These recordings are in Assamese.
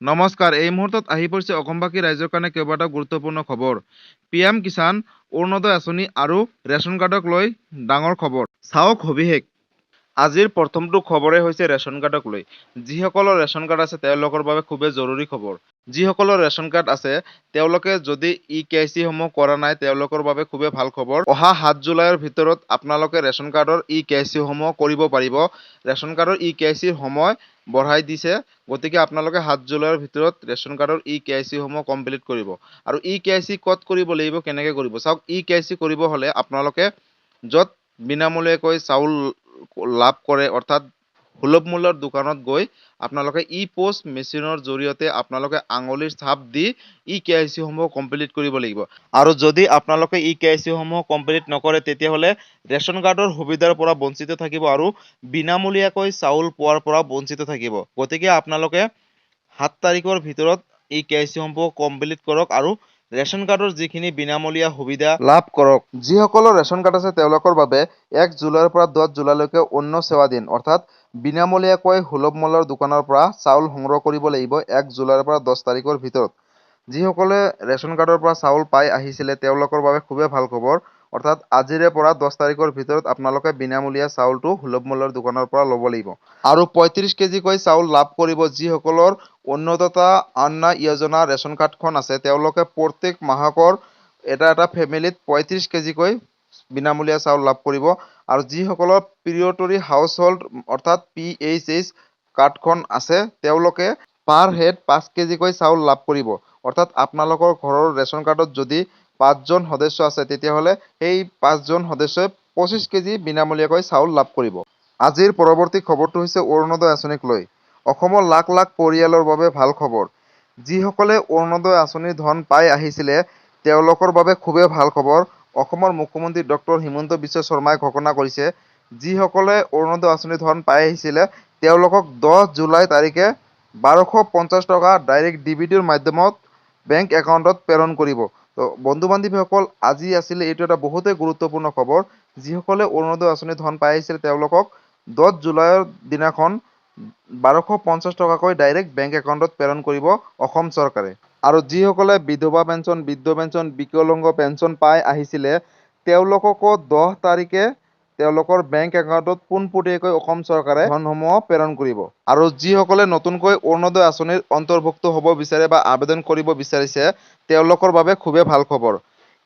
নমস্কাৰ, এই মুহূৰ্তত আহি পৰিছে অসমবাসী ৰাইজৰ কাৰণে কেইবাটাও গুৰুত্বপূৰ্ণ খবৰ। পিএম কিষাণ, অৰুণোদয় আঁচনি আৰু ৰেচন কাৰ্ডক লৈ ডাঙৰ খবৰ। চাওক সবিশেষ। আজিৰ প্ৰথমটো খবৰে হৈছে ৰেচন কাৰ্ডক লৈ। যিসকলৰ ৰেচন কাৰ্ড আছে তেওঁলোকৰ বাবে খুবেই জৰুৰী খবৰ। যিসকলৰ ৰেচন কাৰ্ড আছে তেওঁলোকে যদি ই-কেৱাইচি সমূহ কৰা নাই তেওঁলোকৰ বাবে খুবেই ভাল খবৰ। অহা 7 জুলাইৰ ভিতৰত আপোনালোকে ৰেচন কাৰ্ডৰ ই-কেৱাইচি সমূহ কৰিব পাৰিব। ৰেচন কাৰ্ডৰ ই-কেৱাইচিৰ সময় বঢ়াই দিছে, গতিকে আপোনালোকে 7 জুলাইৰ ভিতৰত ৰেচন কাৰ্ডৰ ই-কেৱাইচি সমূহ কমপ্লিট কৰিব। আৰু ই-কেৱাইচি ক'ত কৰিব লাগিব, কেনেকে কৰিব? চাওক, ই-কেৱাইচি কৰিব হ'লে আপোনালোকে য'ত বিনামূলীয়াকৈ চাউল লাভ কৰে, অৰ্থাৎ সুলভ মূল্যৰ দোকানত গৈ আপোনালোকে ই-পোষ্ট মেচিনৰ জৰিয়তে আপোনালোকে আঙুলিৰ ছাপ দি ই-কেৱাইচি সমূহ কমপ্লিট কৰিব লাগিব। আৰু যদি আপোনালোকে ই-কেৱাইচি সমূহ কমপ্লিট নকৰে তেতিয়াহ'লে ৰেচন কাৰ্ডৰ সুবিধাৰ পৰা বঞ্চিত থাকিব আৰু বিনামূলীয়াকৈ চাউল পোৱাৰ পৰা বঞ্চিত থাকিব। গতিকে আপোনালোকে 7 তাৰিখৰ ভিতৰত ই-কেৱাইচি সমূহ কমপ্লিট কৰক আৰু ৰেচন কাৰ্ডৰ যিখিনি বিনামূলীয়া সুবিধা লাভ কৰক। যিসকলৰ ৰেচন কাৰ্ড আছে তেওঁলোকৰ বাবে 1 জুলাইৰ পৰা 10 জুলাইলৈকে অন্য সেৱা দিন, অৰ্থাৎ বিনামূলীয়াকৈ সুলভ মূল্যৰ দোকানৰ পৰা চাউল সংগ্ৰহ কৰিব লাগিব 1 জুলাইৰ পৰা 10 তাৰিখৰ ভিতৰত। যিসকলে ৰেচন কাৰ্ডৰ পৰা চাউল পাই আহিছিলে তেওঁলোকৰ বাবে খুবেই ভাল খবৰ। অৰ্থাৎ আজিৰে পৰা 10 তাৰিখৰ ভিতৰত আপোনালোকে বিনামূলীয়া চাউলটো সুলভ মূল্যৰ দোকানৰ পৰা ল'ব লাগিব। আৰু 35 কেজিকৈ চাউল লাভ কৰিব যিসকলৰ অন্নদাতা অন্ন যোজনা ৰেচন কাৰ্ডখন আছে। তেওঁলোকে প্ৰত্যেক মাহকৰ এটা ফেমিলিত 35 কেজিকৈ বিনামূলীয়া চাউল লাভ কৰিব। আৰু যিসকলৰ পিৰিয়ডৰী হাউচ হোল্ড অৰ্থাৎ PHH কাৰ্ডখন আছে তেওঁলোকে পাৰ হেড 5 কেজিকৈ চাউল লাভ কৰিব। অৰ্থাৎ আপোনালোকৰ ঘৰৰ ৰেচন কাৰ্ডত যদি 5 জন সদস্য আছে তেতিয়াহ'লে সেই 5 জন সদস্যই 25 কেজি বিনামূলীয়াকৈ চাউল লাভ কৰিব। আজিৰ পৰৱৰ্তী খবৰটো হৈছে অৰুণোদয় আঁচনিক লৈ। অসমৰ লাখ লাখ পৰিয়ালৰ বাবে ভাল খবৰ। যিসকলে অৰুণোদয় আঁচনিৰ ধন পাই আহিছিলে তেওঁলোকৰ বাবে খুবেই ভাল খবৰ। অসমৰ মুখ্যমন্ত্ৰী ডক্টৰ হিমন্ত বিশ্ব শৰ্মাই ঘোষণা কৰিছে, যিসকলে অৰুণোদয় আঁচনিৰ ধন পাই আহিছিলে তেওঁলোকক 10 জুলাই তাৰিখে 1250 টকা ডাইৰেক্ট DBTৰ মাধ্যমত বেংক একাউণ্টত প্ৰেৰণ কৰিব। তো বন্ধু বান্ধৱীসকল, আজি আছিলে এইটো এটা বহুতেই গুৰুত্বপূৰ্ণ খবৰ। যিসকলে অৰুণোদয় আঁচনিৰ ধন পাই আহিছিল তেওঁলোকক 10 জুলাইৰ দিনাখন 1250 টকাকৈ ডাইৰেক্ট বেংক একাউণ্টত প্ৰেৰণ কৰিব অসম চৰকাৰে। আৰু যিসকলে বিধৱা পেঞ্চন, বৃদ্ধ পেঞ্চন, বিকলাংগ পেঞ্চন পাই আহিছিলে তেওঁলোককো 10 তাৰিখে তেওঁলোকৰ বেংক একাউণ্টত পোনপটীয়াকৈ অসম চৰকাৰে ধনসমূহ প্ৰেৰণ কৰিব। আৰু যিসকলে নতুনকৈ অৰুণোদয় আঁচনিৰ অন্তৰ্ভুক্ত হ'ব বিচাৰে বা আবেদন কৰিব বিচাৰিছে তেওঁলোকৰ বাবে খুবেই ভাল খবৰ।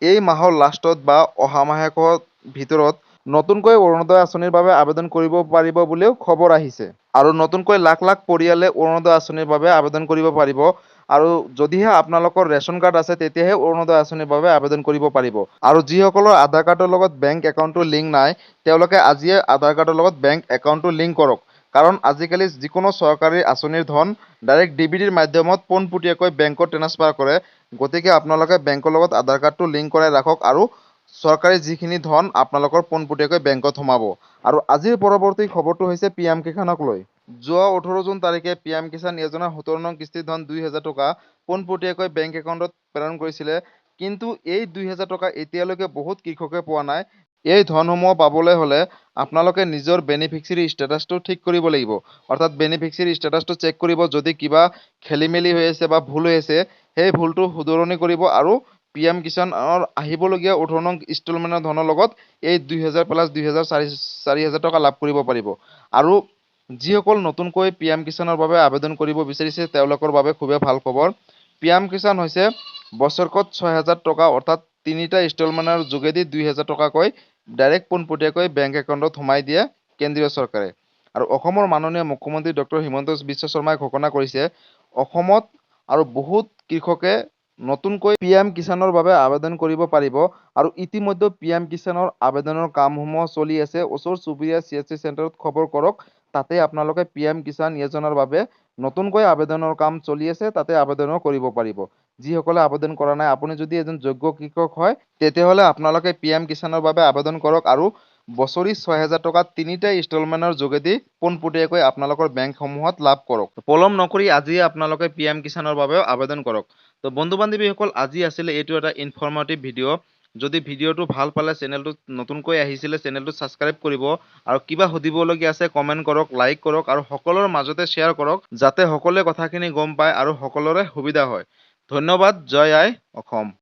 এই মাহৰ লাষ্টত বা অহা মাহৰ ভিতৰত নতুনকৈ অৰুণোদয় আঁচনিৰ বাবে আবেদন কৰিব পাৰিব বুলিও খবৰ আহিছে। আৰু নতুনকৈ লাখ লাখ পৰিয়ালে অৰুণোদয় আঁচনিৰ বাবে আবেদন কৰিব পাৰিব। আৰু যদিহে আপোনালোকৰ ৰেচন কাৰ্ড আছে তেতিয়াহে অৰুণোদয় আঁচনিৰ বাবে আবেদন কৰিব পাৰিব। আৰু যিসকলৰ আধাৰ কাৰ্ডৰ লগত বেংক একাউণ্টটো লিংক নাই তেওঁলোকে আজিয়ে আধাৰ কাৰ্ডৰ লগত বেংক একাউণ্টটো লিংক কৰক। কাৰণ আজিকালি যিকোনো চৰকাৰী আঁচনিৰ ধন ডাইৰেক্ট DBTৰ মাধ্যমত পোনপটীয়াকৈ বেংকত ট্ৰেন্সফাৰ কৰে। গতিকে আপোনালোকে বেংকৰ লগত আধাৰ কাৰ্ডটো লিংক কৰাই ৰাখক আৰু চৰকাৰী যিখিনি ধন আপোনালোকৰ পোনপটীয়াকৈ বেংকত সোমাব। আৰু আজিৰ পৰৱৰ্তী খবৰটো হৈছে পিএম কিষাণক লৈ। যোৱা 18 জুন তাৰিখে পিএম কিষাণ যোজনাৰ 17 নং কিস্তিৰ ধন 2000 টকা পোনপটীয়াকৈ বেংক একাউণ্টত প্ৰেৰণ কৰিছিলে। কিন্তু এই 2000 টকা এতিয়ালৈকে বহুত কৃষকে পোৱা নাই। এই ধনসমূহ পাবলৈ হ'লে আপোনালোকে নিজৰ বেনিফিচিয়াৰী ষ্টেটাছটো ঠিক কৰিব লাগিব। অৰ্থাৎ বেনিফিচিয়াৰী ষ্টেটাছটো চেক কৰিব, যদি কিবা খেলিমেলি হৈ আছে বা ভুল হৈ আছে সেই ভুলটো শুধৰণি কৰিব আৰু পিএম কিষাণৰ আহিবলগীয়া 18 নং ইনষ্টলমেণ্টৰ ধনৰ লগত এই 2000 প্লাছ 2000 4000 টকা লাভ কৰিব পাৰিব। আৰু যিসকল নতুনকৈ পিএম কিষাণৰ বাবে আবেদন কৰিব বিচাৰিছে তেওঁলোকৰ বাবে খুবেই ভাল খবৰ। পিএম কিষাণ হৈছে বছৰেকত 6000 টকা অৰ্থাৎ 3টা ইনষ্টলমেণ্টৰ যোগেদি 2000 টকাকৈ ডাইৰেক্ট পোনপটীয়াকৈ বেংক একাউণ্টত সোমাই দিয়ে কেন্দ্ৰীয় চৰকাৰে। আৰু অসমৰ মাননীয় মুখ্যমন্ত্ৰী ডক্টৰ হিমন্ত বিশ্ব শৰ্মাই ঘোষণা কৰিছে, অসমত আৰু বহুত কৃষকে নতুনকৈ পিএম কিষাণৰ বাবে আবেদন কৰিব পাৰিব। আৰু ইতিমধ্যে পিএম কিষাণৰ আবেদনৰ কামসমূহ চলি আছে। ওচৰ চুবুৰীয়া CSC চেণ্টাৰত খবৰ কৰক, তাতে আপোনালোকে পিএম কিষাণ যোজনাৰ বাবে নতুনকৈ আবেদনৰ কাম চলি আছে, তাতে আবেদনো কৰিব পাৰিব। যিসকলে আবেদন কৰা নাই, আপুনি যদি এজন যোগ্য কৃষক হয় তেতিয়াহ'লে আপোনালোকে পিএম কিষাণৰ বাবে আবেদন কৰক আৰু বছৰি 6000 টকা 3টা ইনষ্টলমেণ্টৰ যোগেদি পোনপটীয়াকৈ আপোনালোকৰ বেংকসমূহত লাভ কৰক। পলম নকৰি আজিয়ে আপোনালোকে পিএম কিষাণৰ বাবেও আবেদন কৰক। তো বন্ধু বান্ধৱীসকল, আজি আছিলে এইটো এটা ইনফৰ্মেটিভ ভিডিঅ'। যদি ভিডিঅ'টো ভাল পালে চেনেলটো নতুনকৈ আহিছিলে চেনেলটো ছাবস্ক্ৰাইব কৰিব আৰু কিবা সুধিবলগীয়া আছে কমেণ্ট কৰক, লাইক কৰক আৰু সকলোৰে মাজতে শ্বেয়াৰ কৰক যাতে সকলোৱে কথাখিনি গম পায় আৰু সকলোৰে সুবিধা হয়। ধন্যবাদ। জয় আই অসম।